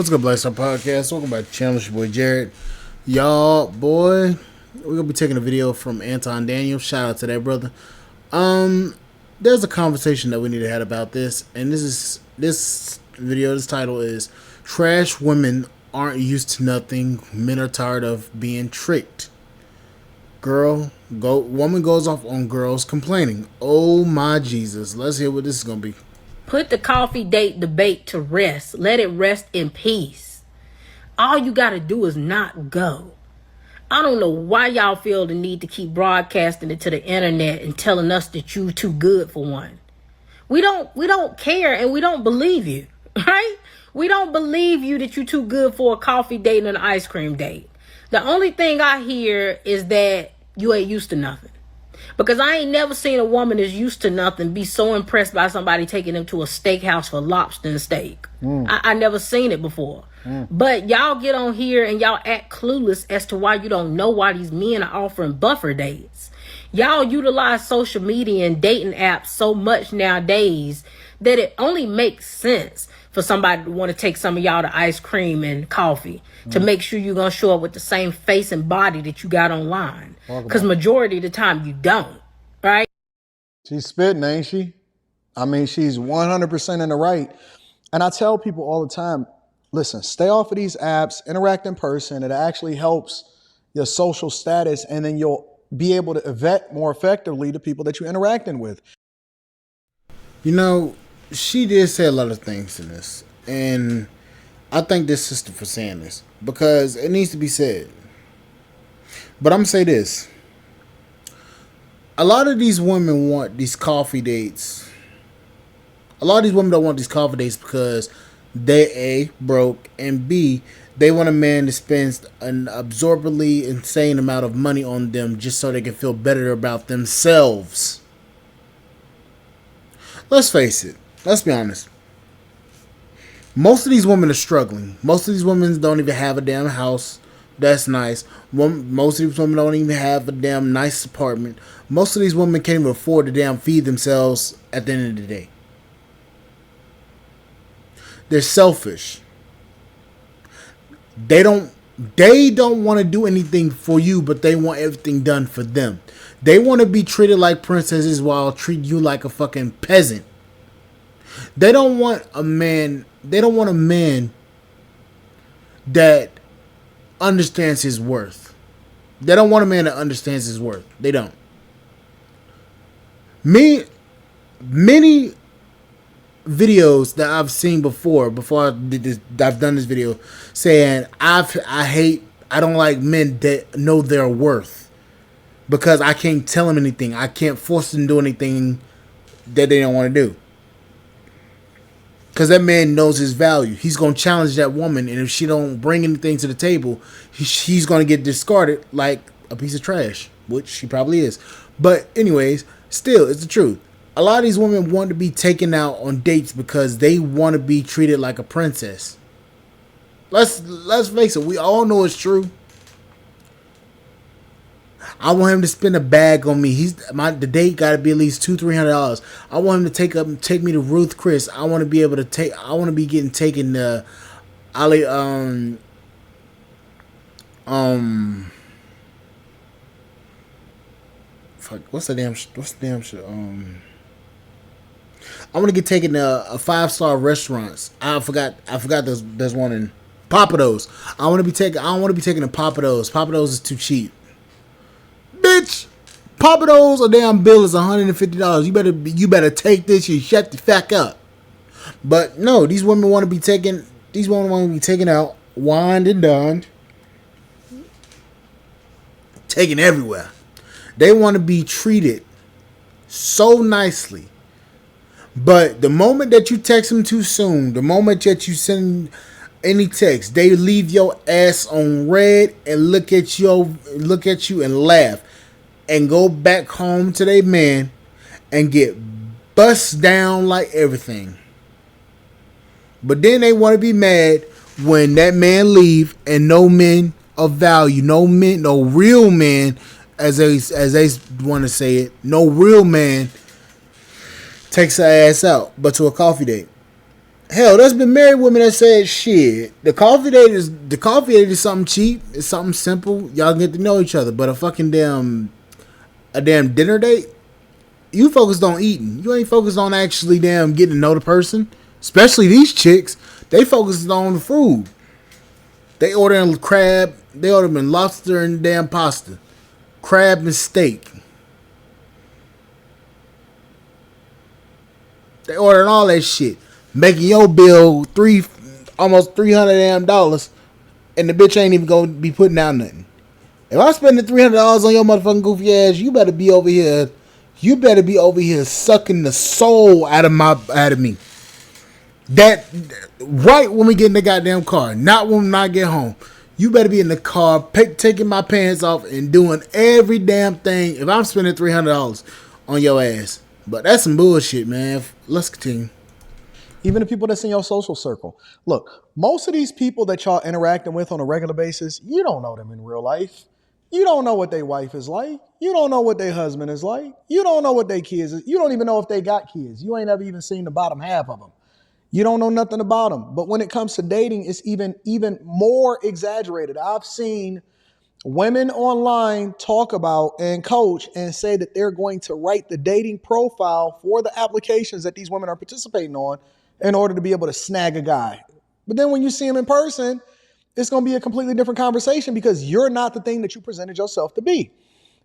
What's good, Black Star Podcast? Welcome back to the channel. It's your boy Jared. Y'all, boy, we're gonna be taking a video from Anton Daniel. Shout out to that brother. There's a conversation that we need to have about this, and this video. This title is "Trash Women Aren't Used to Nothing. Men Are Tired of Being Tricked." Woman goes off on girls complaining. Oh my Jesus! Let's hear what this is gonna be. Put the coffee date debate to rest. Let it rest in peace. All you got to do is not go. I don't know why y'all feel the need to keep broadcasting it to the internet and telling us that you too good for one. We don't care, and we don't believe you, right? We don't believe you that you too good for a coffee date and an ice cream date. The only thing I hear is that you ain't used to nothing. Because I ain't never seen a woman that's used to nothing be so impressed by somebody taking them to a steakhouse for lobster and steak. I never seen it before. But y'all get on here and y'all act clueless as to why you don't know why these men are offering buffer dates. Y'all utilize social media and dating apps so much nowadays that it only makes sense for somebody to want to take some of y'all to ice cream and coffee to make sure you're going to show up with the same face and body that you got online. Because majority of the time you don't, right? She's spitting, ain't she? I mean, she's 100% in the right. And I tell people all the time, listen, stay off of these apps, interact in person. It actually helps your social status, and then you'll be able to vet more effectively the people that you're interacting with. You know, she did say a lot of things in this, and I thank this sister for saying this because it needs to be said. But I'm gonna say this: a lot of these women want these coffee dates. A lot of these women don't want these coffee dates because they A, broke, and B, they want a man to spend an absorbently insane amount of money on them just so they can feel better about themselves. Let's face it. Let's be honest. Most of these women are struggling. Most of these women don't even have a damn house. That's nice. Most of these women don't even have a damn nice apartment. Most of these women can't even afford to damn feed themselves at the end of the day. They're selfish. They don't want to do anything for you, but they want everything done for them. They want to be treated like princesses while treating you like a fucking peasant. They don't want a man that understands his worth. They don't want a man that understands his worth. They don't. Many videos that I've seen before I did this, I've done this video saying I don't like men that know their worth because I can't tell them anything. I can't force them to do anything that they don't want to do. Because that man knows his value. He's going to challenge that woman, and if she don't bring anything to the table, he's going to get discarded like a piece of trash, which she probably is. But anyways, still, it's the truth. A lot of these women want to be taken out on dates because they want to be treated like a princess. Let's face it. We all know it's true. I want him to spend a bag on me. The date got to be at least $200-$300. I want him to take me to Ruth Chris. I want to be able to I want to be getting taken to what's the damn shit? I want to get taken to a 5-star restaurants. I forgot. There's one in Papados. I don't want to be taken to Papados. Papados is too cheap. Bitch, Papados a damn bill is $150. You better take this. You shut the fuck up. But no, these women want to be taken. These women want to be taken out, wined and dined, taken everywhere. They want to be treated so nicely. But the moment that you text them too soon, the moment that you send any text, they leave your ass on red and look at you and laugh and go back home to their man and get bust down like everything. But then they want to be mad when that man leave and no men of value, no real man, as they want to say it, no real man takes her ass out but to a coffee date. Hell, there's been married women that said, "Shit, the coffee date is something cheap. It's something simple. Y'all get to know each other. But a damn dinner date, you focused on eating. You ain't focused on actually damn getting to know the person. Especially these chicks, they focused on the food. They ordering crab, they ordering lobster and damn pasta, crab and steak. They ordering all that shit, making your bill almost $300 and the bitch ain't even gonna be putting out nothing. If I'm spending $300 on your motherfucking goofy ass, you better be over here. You better be over here sucking the soul out of me. That right when we get in the goddamn car, not when I get home. You better be in the car, taking my pants off and doing every damn thing. If I'm spending $300 on your ass, but that's some bullshit, man. Let's continue. Even the people that's in your social circle. Look, most of these people that y'all interacting with on a regular basis, you don't know them in real life. You don't know what their wife is like. You don't know what their husband is like. You don't know what their kids is. You don't even know if they got kids. You ain't ever even seen the bottom half of them. You don't know nothing about them. But when it comes to dating, it's even more exaggerated. I've seen women online talk about and coach and say that they're going to write the dating profile for the applications that these women are participating on in order to be able to snag a guy. But then when you see him in person, it's going to be a completely different conversation because you're not the thing that you presented yourself to be.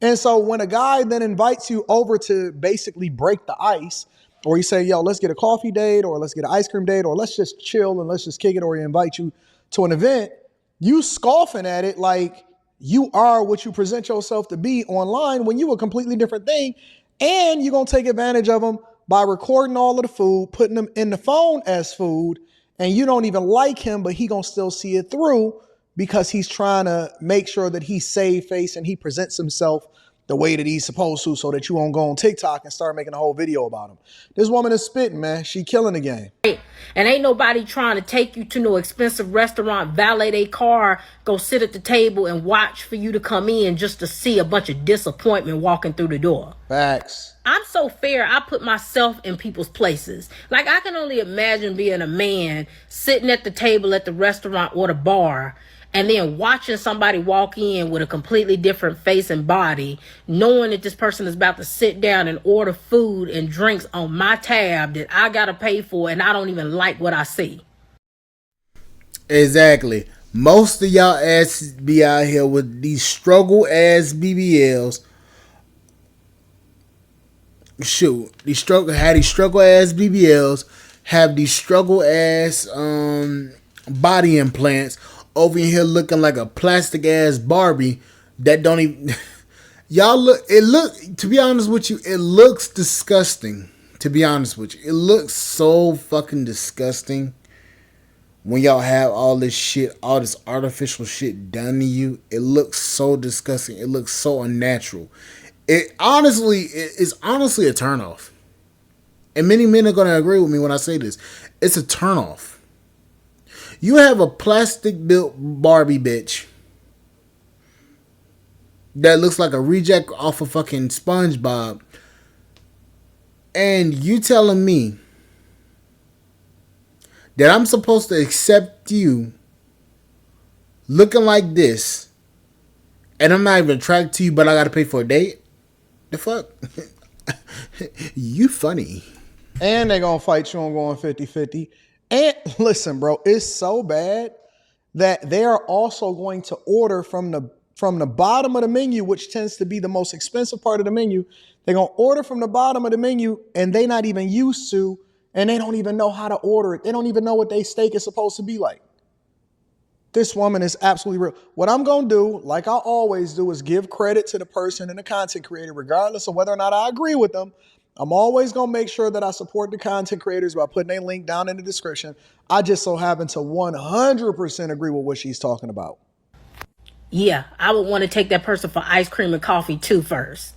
And so when a guy then invites you over to basically break the ice, or you say, yo, let's get a coffee date, or let's get an ice cream date, or let's just chill and let's just kick it, or he invite you to an event, you scoffing at it like you are what you present yourself to be online when you a completely different thing. And you're going to take advantage of them by recording all of the food, putting them in the phone as food, and you don't even like him, but he going to still see it through because he's trying to make sure that he save face and he presents himself the way that he's supposed to so that you won't go on TikTok and start making a whole video about him. This woman is spitting, man. She killing the game. And ain't nobody trying to take you to no expensive restaurant, valet a car, go sit at the table and watch for you to come in just to see a bunch of disappointment walking through the door. Facts. I'm so fair, I put myself in people's places. Like, I can only imagine being a man sitting at the table at the restaurant or the bar and then watching somebody walk in with a completely different face and body, knowing that this person is about to sit down and order food and drinks on my tab that I gotta pay for, and I don't even like what I see. Exactly. Most of y'all asses be out here with these struggle ass BBLs. Shoot, these struggle ass BBLs, have these struggle ass body implants over here looking like a plastic ass Barbie that don't even to be honest with you, it looks disgusting. To be honest with you, it looks so fucking disgusting when y'all have all this shit, all this artificial shit done to you. It looks so disgusting. It looks so unnatural. It is honestly a turnoff. And many men are going to agree with me when I say this. It's a turnoff. You have a plastic built Barbie bitch that looks like a reject off of fucking SpongeBob, and you telling me that I'm supposed to accept you looking like this, and I'm not even attracted to you, but I gotta pay for a date? The fuck? You funny. And they're going to fight you on going 50-50. And listen, bro, it's so bad that they are also going to order from the bottom of the menu, which tends to be the most expensive part of the menu. They're going to order from the bottom of the menu, and they're not even used to, and they don't even know how to order it. They don't even know what their steak is supposed to be like. This woman is absolutely real. What I'm going to do, like I always do, is give credit to the person and the content creator, regardless of whether or not I agree with them. I'm always going to make sure that I support the content creators by putting a link down in the description. I just so happen to 100% agree with what she's talking about. Yeah, I would want to take that person for ice cream and coffee too first.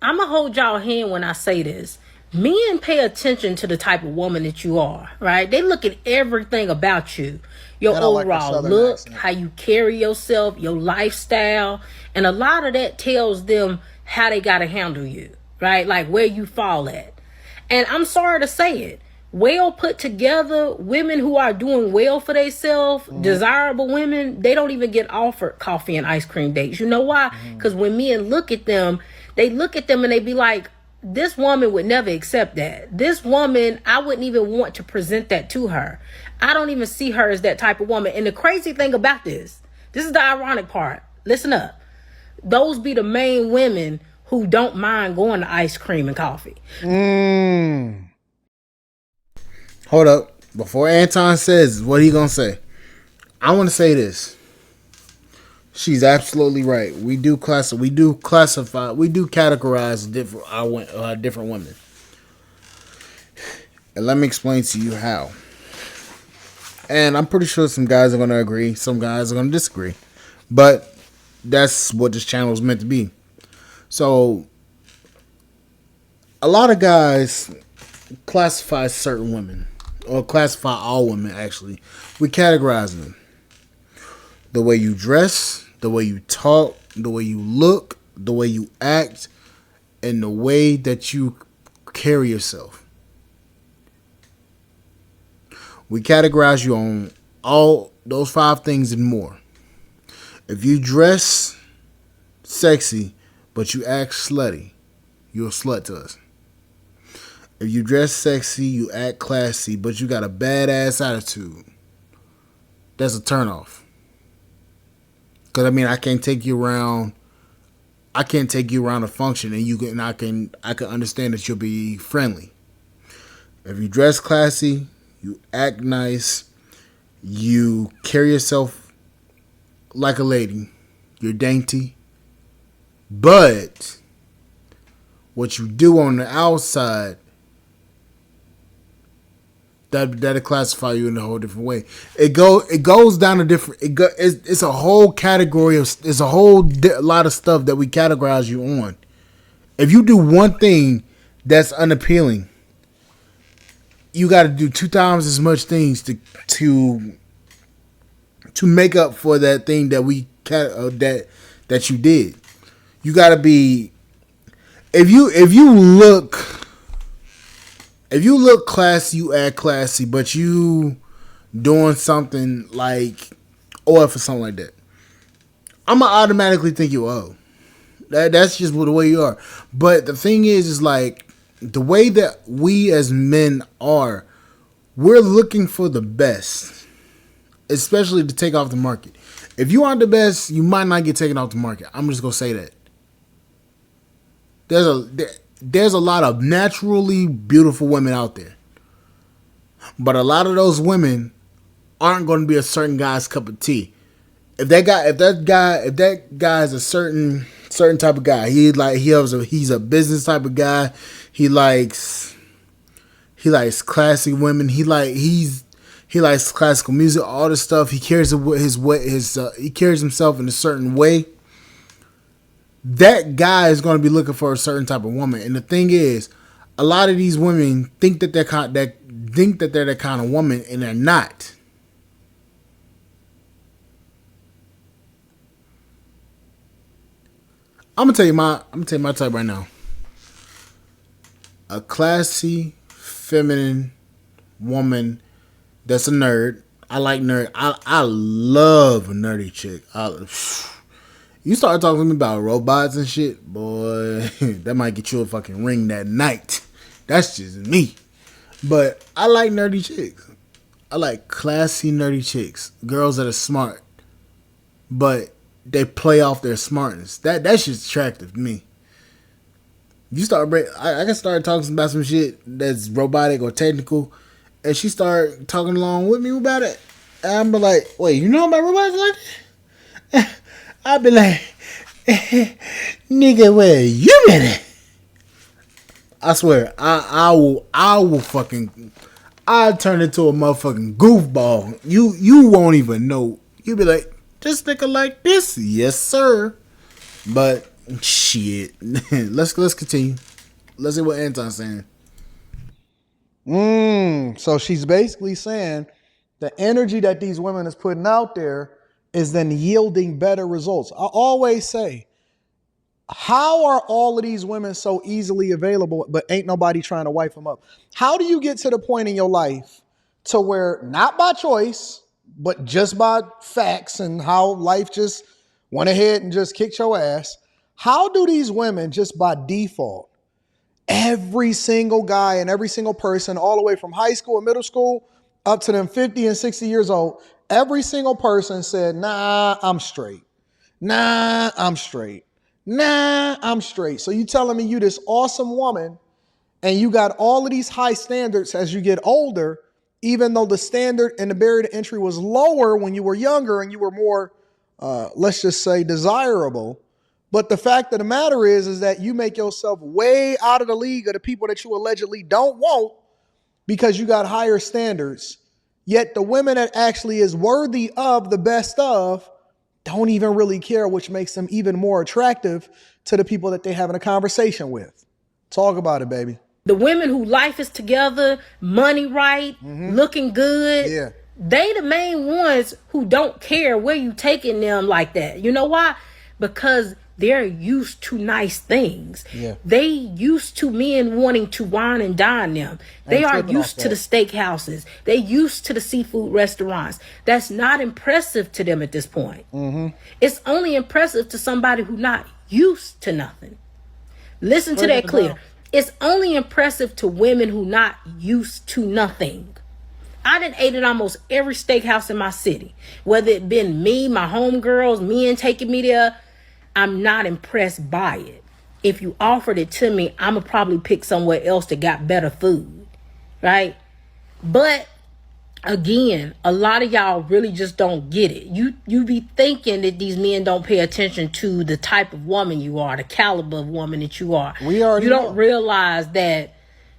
I'm going to hold y'all hand when I say this. Men pay attention to the type of woman that you are, right? They look at everything about you. Your overall look, accent, how you carry yourself, your lifestyle. And a lot of that tells them how they got to handle you, right? Like where you fall at. And I'm sorry to say it, well put together women who are doing well for themselves, desirable women, they don't even get offered coffee and ice cream dates. You know why? Because when men look at them, they look at them and they be like, this woman would never accept that. This woman, I wouldn't even want to present that to her. I don't even see her as that type of woman. And the crazy thing about this is the ironic part. Listen up. Those be the main women who don't mind going to ice cream and coffee. Hold up. Before Anton says what he gonna say, I want to say this. She's absolutely right. We do categorize different women. And let me explain to you how. And I'm pretty sure some guys are going to agree, some guys are going to disagree. But that's what this channel is meant to be. So, a lot of guys classify certain women, or classify all women actually. We categorize them. The way you dress, the way you talk, the way you look, the way you act, and the way that you carry yourself. We categorize you on all those 5 things and more. If you dress sexy, but you act slutty, you're a slut to us. If you dress sexy, you act classy, but you got a badass attitude, that's a turnoff. Because I mean, I can't take you around a function, and I can understand that you'll be friendly. If you dress classy, you act nice, you carry yourself like a lady, you're dainty, but what you do on the outside, that'll classify you in a whole different way. It goes down a different. It's a whole category of. It's a whole lot of stuff that we categorize you on. If you do one thing that's unappealing, you got to do 2 times as much things to make up for that thing that that you did. You got to be. If you look classy, you act classy, but you doing something like, or for something like that, I'm gonna automatically think you owe. That's just the way you are. But the thing is like the way that we as men are, we're looking for the best, especially to take off the market. If you aren't the best, you might not get taken off the market. I'm just gonna say that. There's a lot of naturally beautiful women out there, but a lot of those women aren't going to be a certain guy's cup of tea. If that guy is a certain type of guy, he's a business type of guy. He likes classy women. He likes classical music, all this stuff. He carries he carries himself in a certain way. That guy is going to be looking for a certain type of woman. And the thing is, a lot of these women think that they're that kind of woman, and they're not. I'm gonna tell you my type right now. A classy, feminine woman that's a nerd. I like nerd. I love a nerdy chick. You start talking to me about robots and shit, boy, that might get you a fucking ring that night. That's just me. But I like nerdy chicks. I like classy nerdy chicks. Girls that are smart, but they play off their smartness. That's just attractive to me. I can start talking about some shit that's robotic or technical, and she start talking along with me about it. And I'm be like, wait, you know about robots like that? I'll be like, nigga, where you been at? I swear, I will fucking, I'll turn into a motherfucking goofball. You won't even know. You'll be like, this nigga like this? Yes, sir. But, shit. Let's continue. Let's see what Anton's saying. So she's basically saying the energy that these women is putting out there is then yielding better results. I always say, How are all of these women so easily available, but ain't nobody trying to wife them up? How do you get to the point in your life to where, not by choice, but just by facts and how life just went ahead and just kicked your ass? How do these women just by default, every single guy and every single person, all the way from high school and middle school up to them 50 and 60 years old, every single person said, nah, I'm straight. Nah, I'm straight. Nah, I'm straight. So you telling me you this awesome woman and you got all of these high standards as you get older, even though the standard and the barrier to entry was lower when you were younger and you were more, let's just say, desirable. But the fact of the matter is that you make yourself way out of the league of the people that you allegedly don't want because you got higher standards. Yet the women that actually is worthy of the best of don't even really care, which makes them even more attractive to the people that they're having a conversation with. Talk about it, baby. The women who life is together, money right, looking good. Yeah. They the main ones who don't care where you taking them like that. You know why? Because they're used to nice things. Yeah. They used to men wanting to wine and dine them. They are used to the steakhouses. They used to the seafood restaurants. That's not impressive to them at this point. It's only impressive to somebody who's not used to nothing. Listen to that clear. It's only impressive to women who not used to nothing. I done ate at almost every steakhouse in my city. Whether it been me, my homegirls, men taking me there, I'm not impressed by it. If you offered it to me, I'ma probably pick somewhere else that got better food. Right? But again, a lot of y'all really just don't get it. You be thinking that these men don't pay attention to the type of woman you are, the caliber of woman that you are. We already You don't know. realize that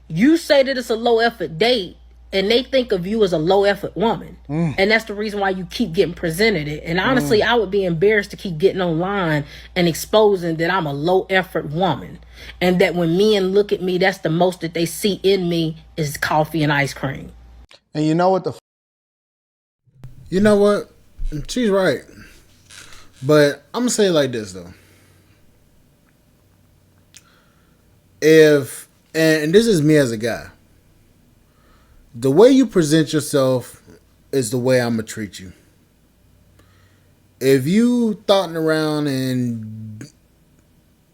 you say that it's a low effort date and they think of you as a low effort woman. And that's the reason why you keep getting presented it. And honestly, I would be embarrassed to keep getting online and exposing that I'm a low effort woman. And that when men look at me, that's the most that they see in me is coffee and ice cream. And you know what You know what? She's right. But I'm going to say it like this, though. And this is me as a guy. The way you present yourself is the way I'm going to treat you. If you thoughting around and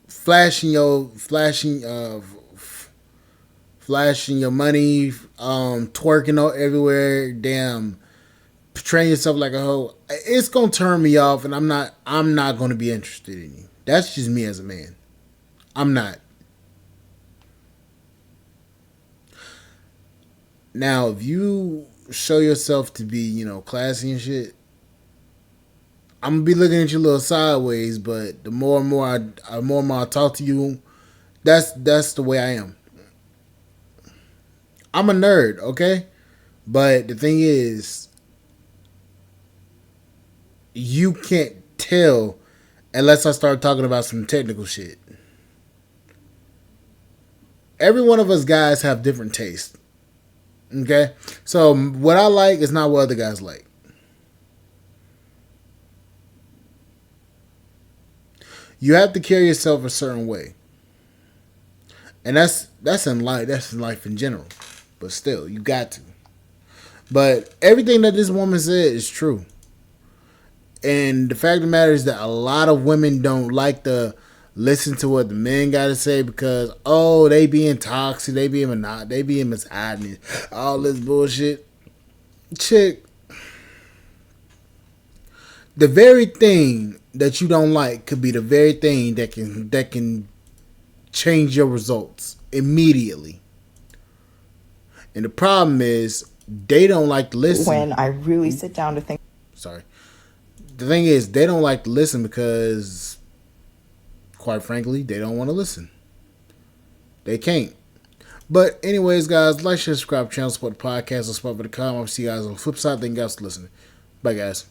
flashing your money, twerking out everywhere, damn, portraying yourself like a hoe, it's gonna turn me off, and I'm not gonna be interested in you. That's just me as a man. I'm not. Now, if you show yourself to be, classy and shit, I'm gonna be looking at you a little sideways. But the more and more I talk to you, that's the way I am. I'm a nerd, okay? But the thing is, you can't tell unless I start talking about some technical shit. Every one of us guys have different tastes. Okay? So what I like is not what other guys like. You have to carry yourself a certain way. And that's in life. That's in life in general. But still, you got to. But everything that this woman said is true. And the fact of the matter is that a lot of women don't like to listen to what the men got to say because, they being toxic, they being misogynist, all this bullshit. Chick, the very thing that you don't like could be the very thing that can change your results immediately. And the problem is they don't like to listen. When I really sit down to think. Sorry. The thing is, they don't like to listen because, quite frankly, they don't want to listen. They can't. But anyways, guys, like, share, subscribe, channel, support the podcast, and support for the comment. I'll see you guys on the flip side. Thank you guys for listening. Bye, guys.